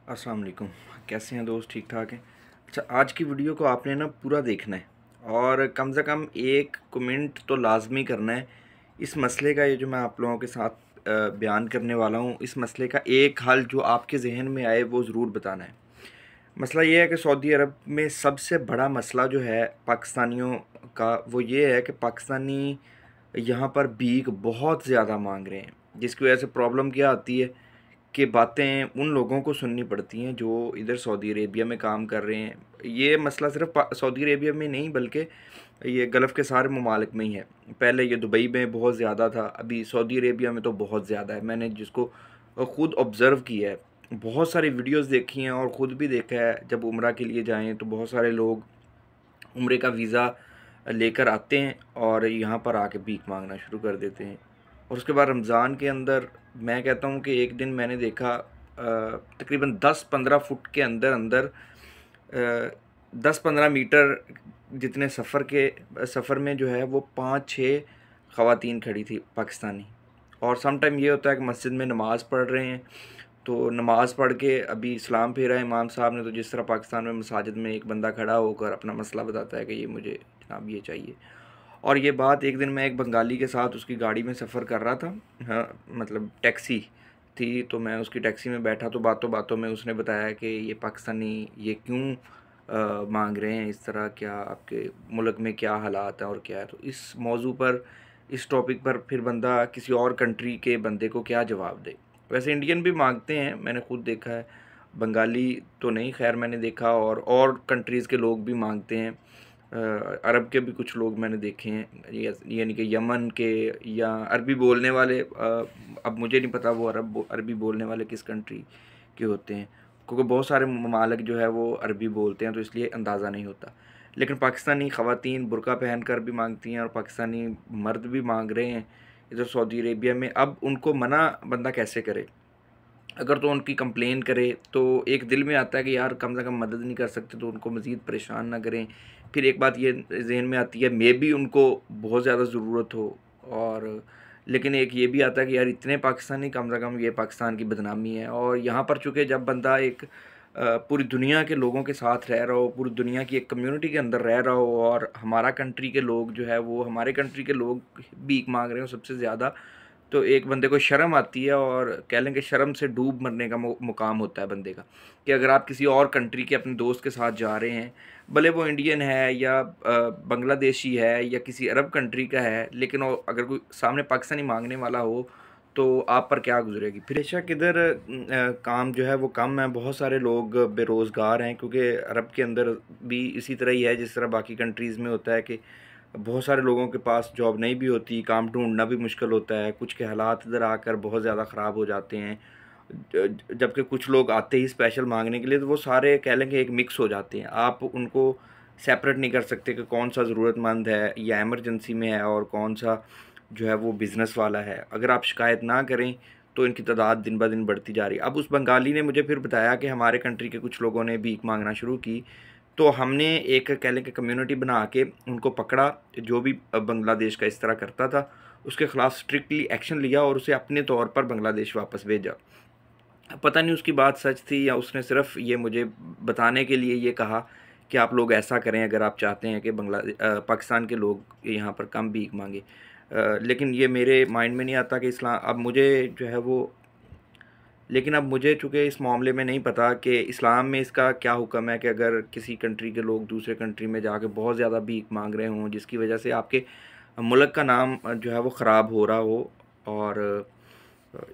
अस्सलाम वालेकुम। कैसे हैं दोस्त? ठीक ठाक हैं। अच्छा, आज की वीडियो को आपने ना पूरा देखना है और कम से कम एक कमेंट तो लाजमी करना है। इस मसले का, ये जो मैं आप लोगों के साथ बयान करने वाला हूँ, इस मसले का एक हल जो आपके जहन में आए वो ज़रूर बताना है। मसला ये है कि सऊदी अरब में सबसे बड़ा मसला जो है पाकिस्तानियों का, वो ये है कि पाकिस्तानी यहाँ पर भीख बहुत ज़्यादा मांग रहे हैं, जिसकी वजह से प्रॉब्लम क्या आती है कि बातें उन लोगों को सुननी पड़ती हैं जो इधर सऊदी अरेबिया में काम कर रहे हैं। ये मसला सिर्फ सऊदी अरेबिया में नहीं, बल्कि ये गल्फ़ के सारे ममालिक में ही है। पहले ये दुबई में बहुत ज़्यादा था, अभी सऊदी अरेबिया में तो बहुत ज़्यादा है। मैंने जिसको ख़ुद ऑब्ज़र्व किया है, बहुत सारी वीडियोज़ देखी हैं और ख़ुद भी देखा है। जब उम्रा के लिए जाएँ तो बहुत सारे लोग उम्रे का वीज़ा लेकर आते हैं और यहाँ पर आके भीख मांगना शुरू कर देते हैं। और उसके बाद रमज़ान के अंदर मैं कहता हूँ कि एक दिन मैंने देखा तकरीबन 10-15 फुट के अंदर अंदर 10-15 मीटर जितने सफ़र में जो है वो 5-6 ख़वातीन खड़ी थी पाकिस्तानी। और सम टाइम ये होता है कि मस्जिद में नमाज़ पढ़ रहे हैं, तो नमाज़ पढ़ के अभी सलाम फेरा इमाम साहब ने, तो जिस तरह पाकिस्तान में मसाजिद में एक बंदा खड़ा होकर अपना मसला बताता है कि ये मुझे जनाब ये चाहिए। और ये बात एक दिन मैं एक बंगाली के साथ उसकी गाड़ी में सफ़र कर रहा था। हाँ, मतलब टैक्सी थी, तो मैं उसकी टैक्सी में बैठा, तो बातों बातों में उसने बताया कि ये पाकिस्तानी ये क्यों मांग रहे हैं इस तरह, क्या आपके मुल्क में क्या हालात हैं और क्या है। तो इस मौजू पर, इस टॉपिक पर फिर बंदा किसी और कंट्री के बंदे को क्या जवाब दे। वैसे इंडियन भी मांगते हैं, मैंने खुद देखा है। बंगाली तो नहीं, खैर मैंने देखा, और कंट्रीज़ के लोग भी मांगते हैं। अरब के भी कुछ लोग मैंने देखे हैं, यानी कि यमन के या अरबी बोलने वाले। अब मुझे नहीं पता वो अरबी बोलने वाले किस कंट्री के होते हैं, क्योंकि बहुत सारे ममालिक जो है वो अरबी बोलते हैं, तो इसलिए अंदाज़ा नहीं होता। लेकिन पाकिस्तानी ख़वातीन बुर्का पहन कर भी मांगती हैं और पाकिस्तानी मर्द भी मांग रहे हैं इधर सऊदी अरेबिया में। अब उनको मना बंदा कैसे करे? अगर तो उनकी कंप्लेन करे तो एक दिल में आता है कि यार कम से कम मदद नहीं कर सकते तो उनको मज़ीद परेशान ना करें। फिर एक बात ये ज़हन में आती है, मे बी उनको बहुत ज़्यादा ज़रूरत हो। और लेकिन एक ये भी आता है कि यार इतने पाकिस्तानी, कम से कम ये पाकिस्तान की बदनामी है। और यहाँ पर चूँकि जब बंदा एक पूरी दुनिया के लोगों के साथ रह रहा हो, पूरी दुनिया की एक कम्युनिटी के अंदर रह रहा हो, और हमारा कंट्री के लोग जो है वो हमारे कंट्री के लोग भीख मांग रहे हो सबसे ज़्यादा, तो एक बंदे को शर्म आती है। और कह लें कि शर्म से डूब मरने का मुकाम होता है बंदे का, कि अगर आप किसी और कंट्री के अपने दोस्त के साथ जा रहे हैं, भले वो इंडियन है या बांग्लादेशी है या किसी अरब कंट्री का है, लेकिन वो अगर कोई सामने पाकिस्तानी मांगने वाला हो तो आप पर क्या गुजरेगी। फिर बेशक इधर काम जो है वो कम है, बहुत सारे लोग बेरोज़गार हैं, क्योंकि अरब के अंदर भी इसी तरह ही है जिस तरह बाकी कंट्रीज़ में होता है कि बहुत सारे लोगों के पास जॉब नहीं भी होती, काम ढूंढना भी मुश्किल होता है। कुछ के हालात इधर आकर बहुत ज़्यादा ख़राब हो जाते हैं, जबकि कुछ लोग आते ही स्पेशल मांगने के लिए, तो वो सारे कह लें कि एक मिक्स हो जाते हैं। आप उनको सेपरेट नहीं कर सकते कि कौन सा ज़रूरतमंद है या एमरजेंसी में है और कौन सा जो है वो बिज़नेस वाला है। अगर आप शिकायत ना करें तो इनकी तादाद दिन ब दिन बढ़ती जा रही है। अब उस बंगाली ने मुझे फिर बताया कि हमारे कंट्री के कुछ लोगों ने भीख मांगना शुरू की, तो हमने एक कह लें कि कम्युनिटी बना के उनको पकड़ा। जो भी बांग्लादेश का इस तरह करता था उसके ख़िलाफ़ स्ट्रिक्टली एक्शन लिया और उसे अपने तौर पर बांग्लादेश वापस भेजा। पता नहीं उसकी बात सच थी या उसने सिर्फ़ ये मुझे बताने के लिए ये कहा कि आप लोग ऐसा करें अगर आप चाहते हैं कि पाकिस्तान के लोग यहाँ पर कम भीख मांगे। लेकिन ये मेरे माइंड में नहीं आता कि इस्लाम, अब मुझे जो है वो, लेकिन अब मुझे चूँकि इस मामले में नहीं पता कि इस्लाम में इसका क्या हुक्म है कि अगर किसी कंट्री के लोग दूसरे कंट्री में जाके बहुत ज़्यादा भीख मांग रहे हों, जिसकी वजह से आपके मुल्क का नाम जो है वो ख़राब हो रहा हो, और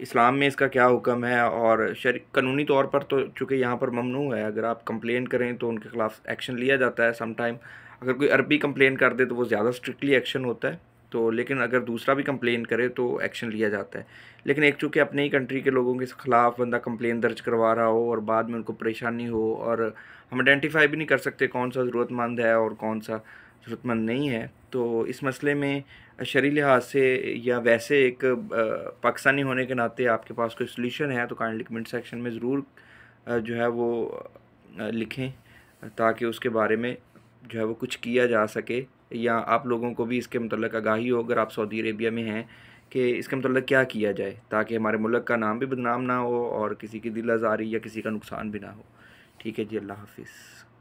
इस्लाम में इसका क्या हुक्म है। और कानूनी तौर पर तो चूँकि यहाँ पर ममनू है, अगर आप कंप्लेन करें तो उनके ख़िलाफ़ एक्शन लिया जाता है सम टाइम। अगर कोई अरबी कंप्लेन कर दे तो वो ज़्यादा स्ट्रिक्टली एक्शन होता है, तो लेकिन अगर दूसरा भी कंप्लेन करे तो एक्शन लिया जाता है। लेकिन एक चूँकि अपने ही कंट्री के लोगों के ख़िलाफ़ बंदा कंप्लेन दर्ज करवा रहा हो और बाद में उनको परेशानी हो, और हम आइडेंटिफाई भी नहीं कर सकते कौन सा ज़रूरतमंद है और कौन सा ज़रूरतमंद नहीं है, तो इस मसले में शरई लिहाज से या वैसे एक पाकिस्तानी होने के नाते आपके पास कोई सॉल्यूशन है तो काइंडली कमेंट सेक्शन में ज़रूर जो है वो लिखें, ताकि उसके बारे में जो है वो कुछ किया जा सके, या आप लोगों को भी इसके मुतल्लिक़ आगाही हो अगर आप सऊदी अरेबिया में हैं कि इसका मतलब क्या किया जाए ताकि हमारे मुल्क का नाम भी बदनाम ना हो और किसी की दिल आज़ारी या किसी का नुकसान भी ना हो। ठीक है जी, अल्लाह हाफ़िज़।